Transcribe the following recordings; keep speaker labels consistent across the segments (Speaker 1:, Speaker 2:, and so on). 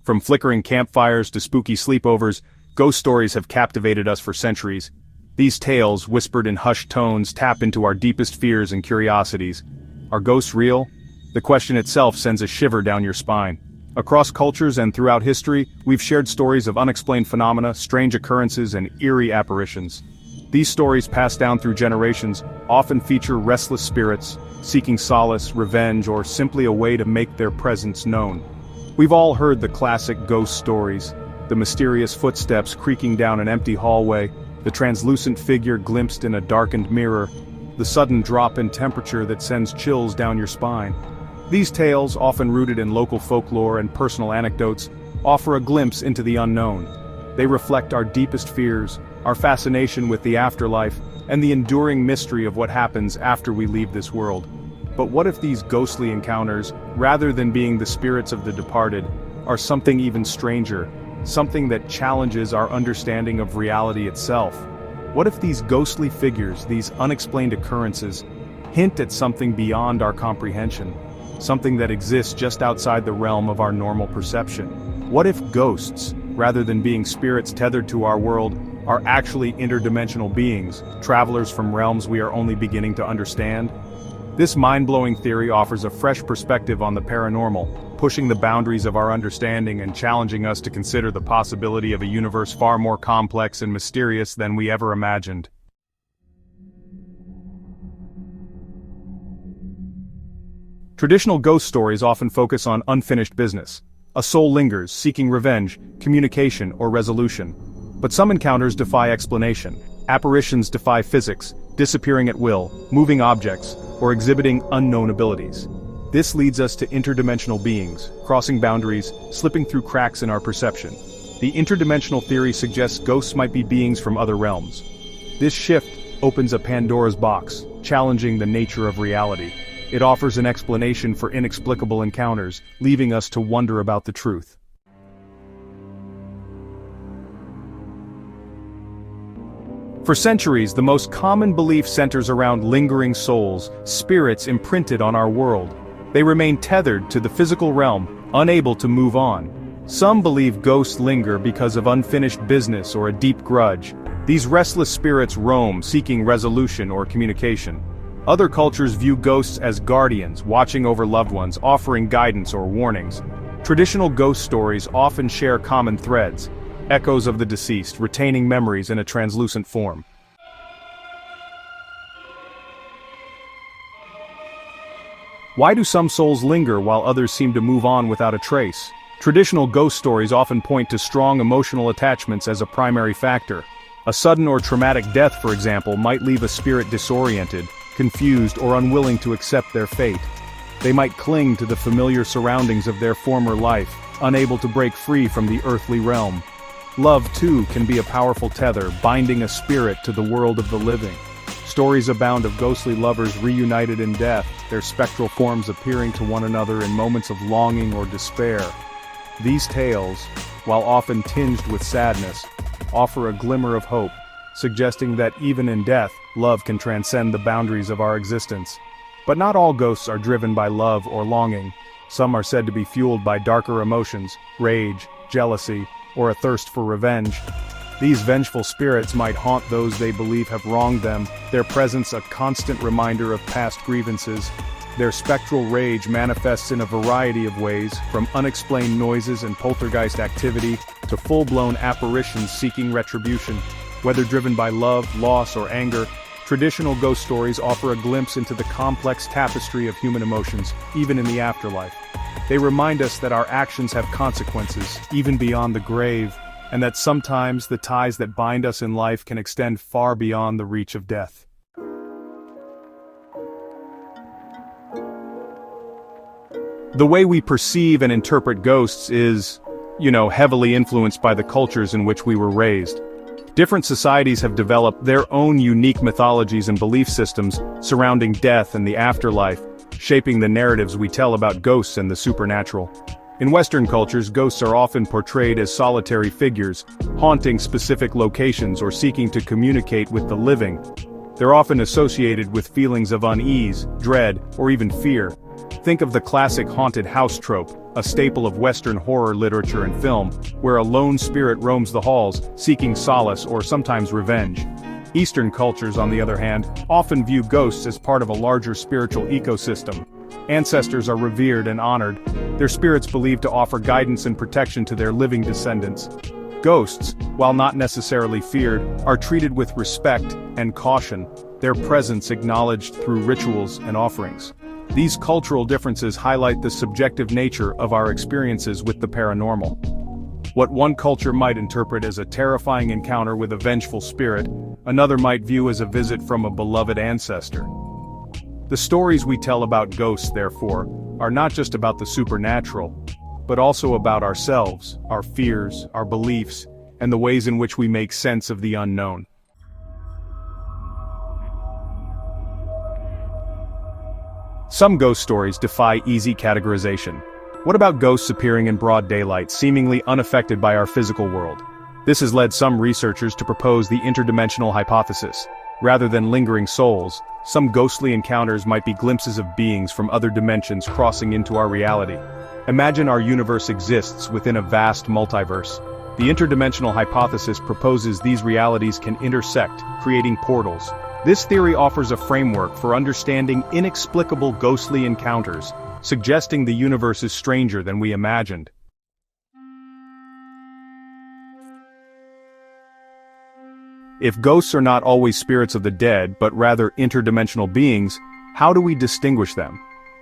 Speaker 1: From flickering campfires to spooky sleepovers, ghost stories have captivated us for centuries. These tales, whispered in hushed tones, tap into our deepest fears and curiosities. Are ghosts real? The question itself sends a shiver down your spine. Across cultures and throughout history, we've shared stories of unexplained phenomena, strange occurrences, and eerie apparitions. These stories, passed down through generations, often feature restless spirits, seeking solace, revenge, or simply a way to make their presence known. We've all heard the classic ghost stories, the mysterious footsteps creaking down an empty hallway, the translucent figure glimpsed in a darkened mirror, the sudden drop in temperature that sends chills down your spine. These tales, often rooted in local folklore and personal anecdotes, offer a glimpse into the unknown. They reflect our deepest fears, our fascination with the afterlife, and the enduring mystery of what happens after we leave this world. But what if these ghostly encounters, rather than being the spirits of the departed, are something even stranger, something that challenges our understanding of reality itself? What if these ghostly figures, these unexplained occurrences, hint at something beyond our comprehension? Something that exists just outside the realm of our normal perception? What if ghosts, rather than being spirits tethered to our world, are actually interdimensional beings, travelers from realms we are only beginning to understand? This mind-blowing theory offers a fresh perspective on the paranormal, pushing the boundaries of our understanding and challenging us to consider the possibility of a universe far more complex and mysterious than we ever imagined. Traditional ghost stories often focus on unfinished business. A soul lingers, seeking revenge, communication, or resolution. But some encounters defy explanation. Apparitions defy physics, disappearing at will, moving objects, or exhibiting unknown abilities. This leads us to interdimensional beings, crossing boundaries, slipping through cracks in our perception. The interdimensional theory suggests ghosts might be beings from other realms. This shift opens a Pandora's box, challenging the nature of reality. It offers an explanation for inexplicable encounters, leaving us to wonder about the truth. For centuries, the most common belief centers around lingering souls, spirits imprinted on our world. They remain tethered to the physical realm, unable to move on. Some believe ghosts linger because of unfinished business or a deep grudge. These restless spirits roam, seeking resolution or communication. Other cultures view ghosts as guardians, watching over loved ones, offering guidance or warnings. Traditional ghost stories often share common threads: echoes of the deceased, retaining memories in a translucent form. Why do some souls linger while others seem to move on without a trace? Traditional ghost stories often point to strong emotional attachments as a primary factor. A sudden or traumatic death, for example, might leave a spirit disoriented, confused, or unwilling to accept their fate. They might cling to the familiar surroundings of their former life, unable to break free from the earthly realm. Love, too, can be a powerful tether, binding a spirit to the world of the living. Stories abound of ghostly lovers reunited in death, their spectral forms appearing to one another in moments of longing or despair. These tales, while often tinged with sadness, offer a glimmer of hope, suggesting that even in death, love can transcend the boundaries of our existence. But not all ghosts are driven by love or longing. Some are said to be fueled by darker emotions, rage, jealousy, or a thirst for revenge. These vengeful spirits might haunt those they believe have wronged them, their presence a constant reminder of past grievances. Their spectral rage manifests in a variety of ways, from unexplained noises and poltergeist activity to full-blown apparitions seeking retribution. Whether driven by love, loss, or anger, traditional ghost stories offer a glimpse into the complex tapestry of human emotions, even in the afterlife. They remind us that our actions have consequences, even beyond the grave, and that sometimes the ties that bind us in life can extend far beyond the reach of death. The way we perceive and interpret ghosts is, heavily influenced by the cultures in which we were raised. Different societies have developed their own unique mythologies and belief systems surrounding death and the afterlife, shaping the narratives we tell about ghosts and the supernatural. In Western cultures, ghosts are often portrayed as solitary figures, haunting specific locations or seeking to communicate with the living. They're often associated with feelings of unease, dread, or even fear. Think of the classic haunted house trope, a staple of Western horror literature and film, where a lone spirit roams the halls, seeking solace or sometimes revenge. Eastern cultures, on the other hand, often view ghosts as part of a larger spiritual ecosystem. Ancestors are revered and honored, their spirits believed to offer guidance and protection to their living descendants. Ghosts, while not necessarily feared, are treated with respect and caution, their presence acknowledged through rituals and offerings. These cultural differences highlight the subjective nature of our experiences with the paranormal. What one culture might interpret as a terrifying encounter with a vengeful spirit, another might view as a visit from a beloved ancestor. The stories we tell about ghosts, therefore, are not just about the supernatural, but also about ourselves, our fears, our beliefs, and the ways in which we make sense of the unknown. Some ghost stories defy easy categorization. What about ghosts appearing in broad daylight, seemingly unaffected by our physical world? This has led some researchers to propose the interdimensional hypothesis. Rather than lingering souls, some ghostly encounters might be glimpses of beings from other dimensions crossing into our reality. Imagine our universe exists within a vast multiverse. The interdimensional hypothesis proposes these realities can intersect, creating portals. This theory offers a framework for understanding inexplicable ghostly encounters, suggesting the universe is stranger than we imagined. If ghosts are not always spirits of the dead but rather interdimensional beings, how do we distinguish them?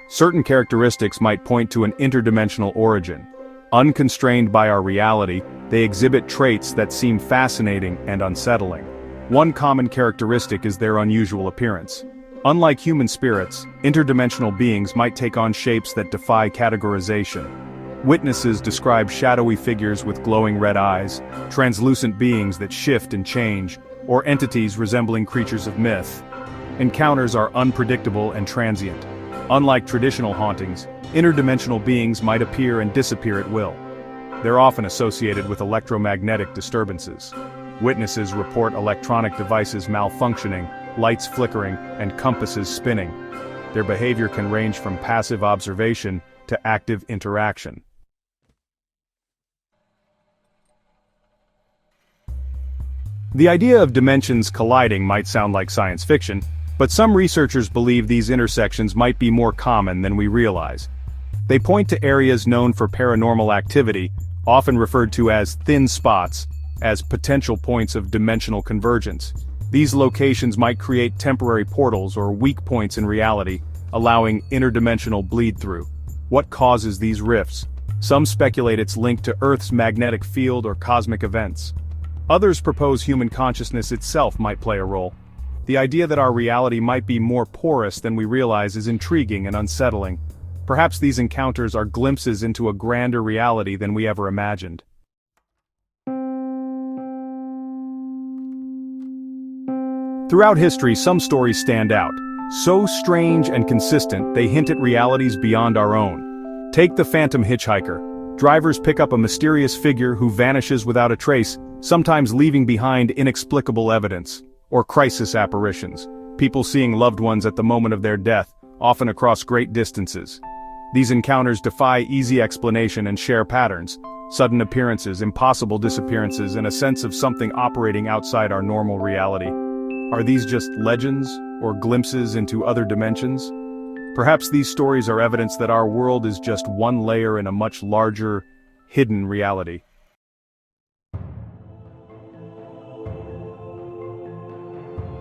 Speaker 1: Certain characteristics might point to an interdimensional origin. Unconstrained by our reality, they exhibit traits that seem fascinating and unsettling. One common characteristic is their unusual appearance. Unlike human spirits, interdimensional beings might take on shapes that defy categorization. Witnesses describe shadowy figures with glowing red eyes, translucent beings that shift and change, or entities resembling creatures of myth. Encounters are unpredictable and transient. Unlike traditional hauntings, interdimensional beings might appear and disappear at will. They're often associated with electromagnetic disturbances. Witnesses report electronic devices malfunctioning, lights flickering, and compasses spinning. Their behavior can range from passive observation to active interaction. The idea of dimensions colliding might sound like science fiction, but some researchers believe these intersections might be more common than we realize. They point to areas known for paranormal activity, often referred to as thin spots, as potential points of dimensional convergence. These locations might create temporary portals or weak points in reality, allowing interdimensional bleed-through. What causes these rifts? Some speculate it's linked to Earth's magnetic field or cosmic events. Others propose human consciousness itself might play a role. The idea that our reality might be more porous than we realize is intriguing and unsettling. Perhaps these encounters are glimpses into a grander reality than we ever imagined. Throughout history, some stories stand out. So strange and consistent, they hint at realities beyond our own. Take the phantom hitchhiker. Drivers pick up a mysterious figure who vanishes without a trace, sometimes leaving behind inexplicable evidence. Or crisis apparitions. People seeing loved ones at the moment of their death, often across great distances. These encounters defy easy explanation and share patterns. Sudden appearances, impossible disappearances, and a sense of something operating outside our normal reality. Are these just legends, or glimpses into other dimensions? Perhaps these stories are evidence that our world is just one layer in a much larger, hidden reality.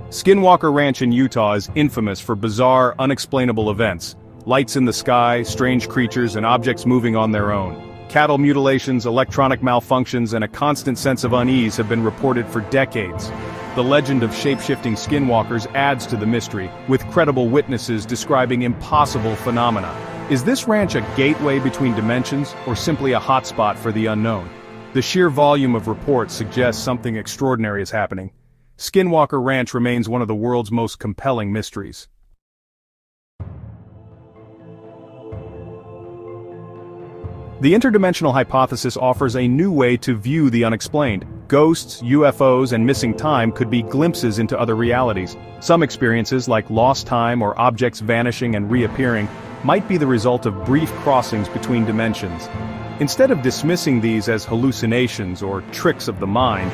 Speaker 1: Skinwalker Ranch in Utah is infamous for bizarre, unexplainable events. Lights in the sky, strange creatures, and objects moving on their own. Cattle mutilations, electronic malfunctions, and a constant sense of unease have been reported for decades. The legend of shape-shifting skinwalkers adds to the mystery, with credible witnesses describing impossible phenomena. Is this ranch a gateway between dimensions, or simply a hotspot for the unknown? The sheer volume of reports suggests something extraordinary is happening. Skinwalker Ranch remains one of the world's most compelling mysteries. The interdimensional hypothesis offers a new way to view the unexplained. Ghosts, UFOs, and missing time could be glimpses into other realities. Some experiences, like lost time or objects vanishing and reappearing, might be the result of brief crossings between dimensions. Instead of dismissing these as hallucinations or tricks of the mind,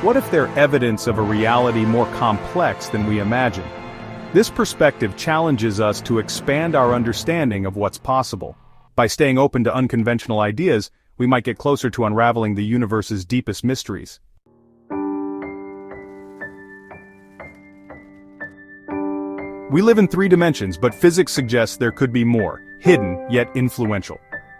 Speaker 1: what if they're evidence of a reality more complex than we imagine? This perspective challenges us to expand our understanding of what's possible. By staying open to unconventional ideas, we might get closer to unraveling the universe's deepest mysteries. We live in 3 dimensions, but physics suggests there could be more, hidden yet influential.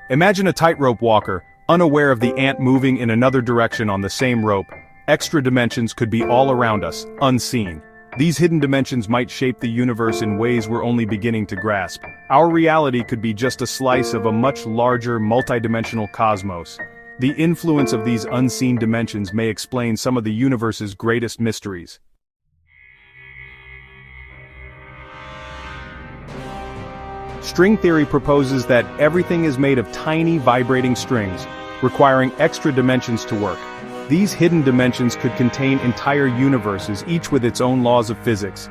Speaker 1: Imagine a tightrope walker, unaware of the ant moving in another direction on the same rope. Extra dimensions could be all around us, unseen. These hidden dimensions might shape the universe in ways we're only beginning to grasp. Our reality could be just a slice of a much larger, multidimensional cosmos. The influence of these unseen dimensions may explain some of the universe's greatest mysteries. String theory proposes that everything is made of tiny vibrating strings, requiring extra dimensions to work. These hidden dimensions could contain entire universes, each with its own laws of physics.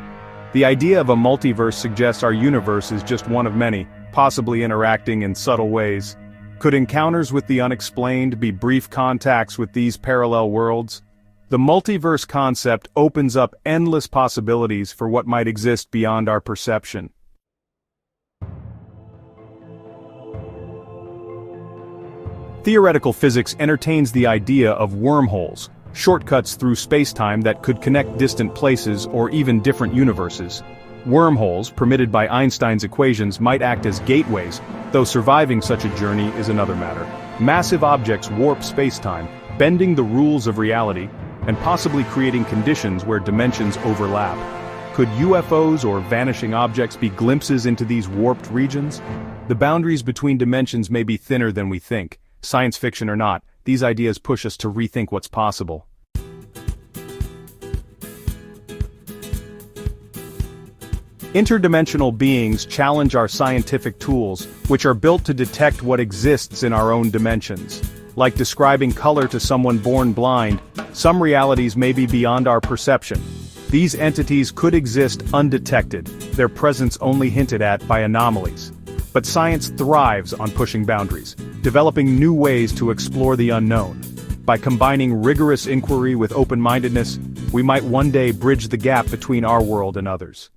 Speaker 1: The idea of a multiverse suggests our universe is just one of many, possibly interacting in subtle ways. Could encounters with the unexplained be brief contacts with these parallel worlds? The multiverse concept opens up endless possibilities for what might exist beyond our perception. Theoretical physics entertains the idea of wormholes, shortcuts through space-time that could connect distant places or even different universes. Wormholes, permitted by Einstein's equations, might act as gateways, though surviving such a journey is another matter. Massive objects warp space-time, bending the rules of reality, and possibly creating conditions where dimensions overlap. Could UFOs or vanishing objects be glimpses into these warped regions? The boundaries between dimensions may be thinner than we think. Science fiction or not, these ideas push us to rethink what's possible. Interdimensional beings challenge our scientific tools, which are built to detect what exists in our own dimensions. Like describing color to someone born blind, some realities may be beyond our perception. These entities could exist undetected, their presence only hinted at by anomalies. But science thrives on pushing boundaries, developing new ways to explore the unknown. By combining rigorous inquiry with open-mindedness, we might one day bridge the gap between our world and others.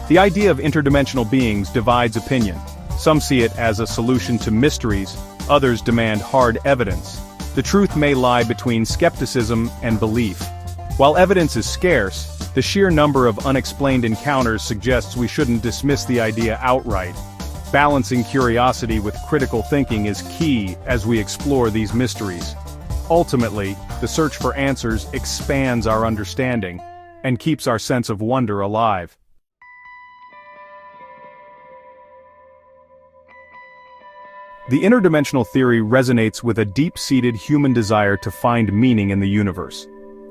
Speaker 1: The idea of interdimensional beings divides opinion. Some see it as a solution to mysteries, others demand hard evidence. The truth may lie between skepticism and belief. While evidence is scarce, the sheer number of unexplained encounters suggests we shouldn't dismiss the idea outright. Balancing curiosity with critical thinking is key as we explore these mysteries. Ultimately, the search for answers expands our understanding and keeps our sense of wonder alive. The interdimensional theory resonates with a deep-seated human desire to find meaning in the universe.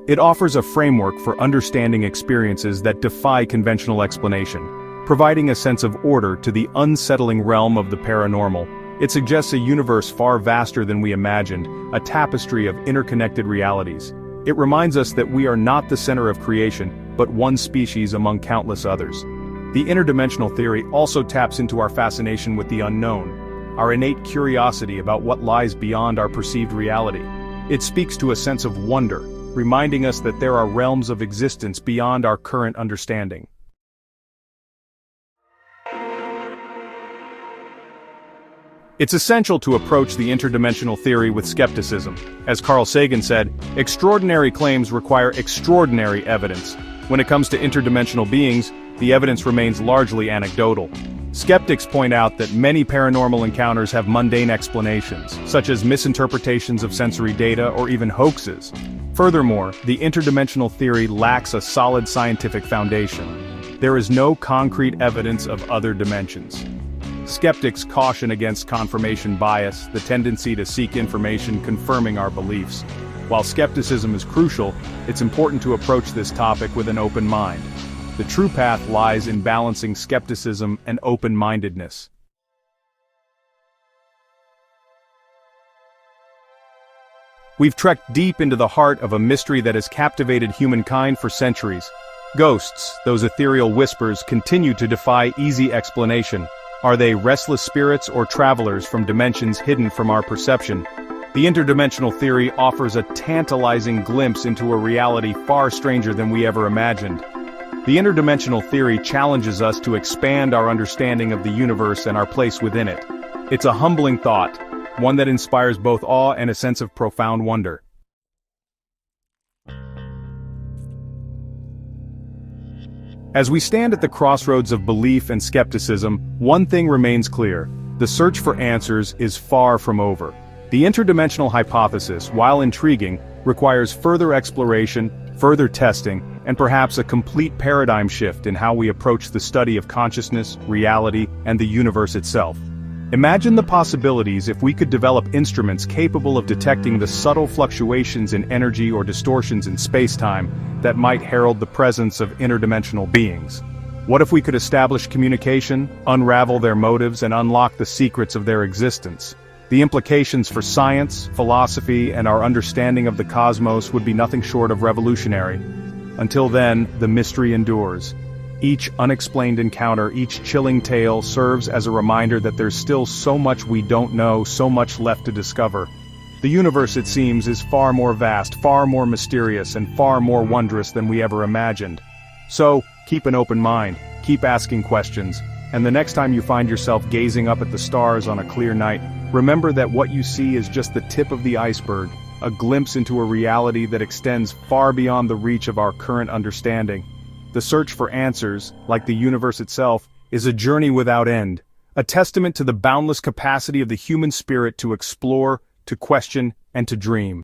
Speaker 1: It offers a framework for understanding experiences that defy conventional explanation, providing a sense of order to the unsettling realm of the paranormal. It suggests a universe far vaster than we imagined, a tapestry of interconnected realities. It reminds us that we are not the center of creation, but one species among countless others. The interdimensional theory also taps into our fascination with the unknown, our innate curiosity about what lies beyond our perceived reality. It speaks to a sense of wonder, reminding us that there are realms of existence beyond our current understanding. It's essential to approach the interdimensional theory with skepticism. As Carl Sagan said, extraordinary claims require extraordinary evidence. When it comes to interdimensional beings, the evidence remains largely anecdotal. Skeptics point out that many paranormal encounters have mundane explanations, such as misinterpretations of sensory data or even hoaxes. Furthermore, the interdimensional theory lacks a solid scientific foundation. There is no concrete evidence of other dimensions. Skeptics caution against confirmation bias, the tendency to seek information confirming our beliefs. While skepticism is crucial, it's important to approach this topic with an open mind. The true path lies in balancing skepticism and open-mindedness. We've trekked deep into the heart of a mystery that has captivated humankind for centuries. Ghosts, those ethereal whispers, continue to defy easy explanation. Are they restless spirits or travelers from dimensions hidden from our perception? The interdimensional theory offers a tantalizing glimpse into a reality far stranger than we ever imagined. The interdimensional theory challenges us to expand our understanding of the universe and our place within it. It's a humbling thought, one that inspires both awe and a sense of profound wonder. As we stand at the crossroads of belief and skepticism, one thing remains clear: the search for answers is far from over. The interdimensional hypothesis, while intriguing, requires further exploration, further testing, and perhaps a complete paradigm shift in how we approach the study of consciousness, reality, and the universe itself. Imagine the possibilities if we could develop instruments capable of detecting the subtle fluctuations in energy or distortions in space-time that might herald the presence of interdimensional beings. What if we could establish communication, unravel their motives, and unlock the secrets of their existence? The implications for science, philosophy, and our understanding of the cosmos would be nothing short of revolutionary. Until then, the mystery endures. Each unexplained encounter, each chilling tale serves as a reminder that there's still so much we don't know, so much left to discover. The universe, it seems, is far more vast, far more mysterious, and far more wondrous than we ever imagined. So, keep an open mind, keep asking questions, and the next time you find yourself gazing up at the stars on a clear night, remember that what you see is just the tip of the iceberg, a glimpse into a reality that extends far beyond the reach of our current understanding. The search for answers, like the universe itself, is a journey without end, a testament to the boundless capacity of the human spirit to explore, to question, and to dream.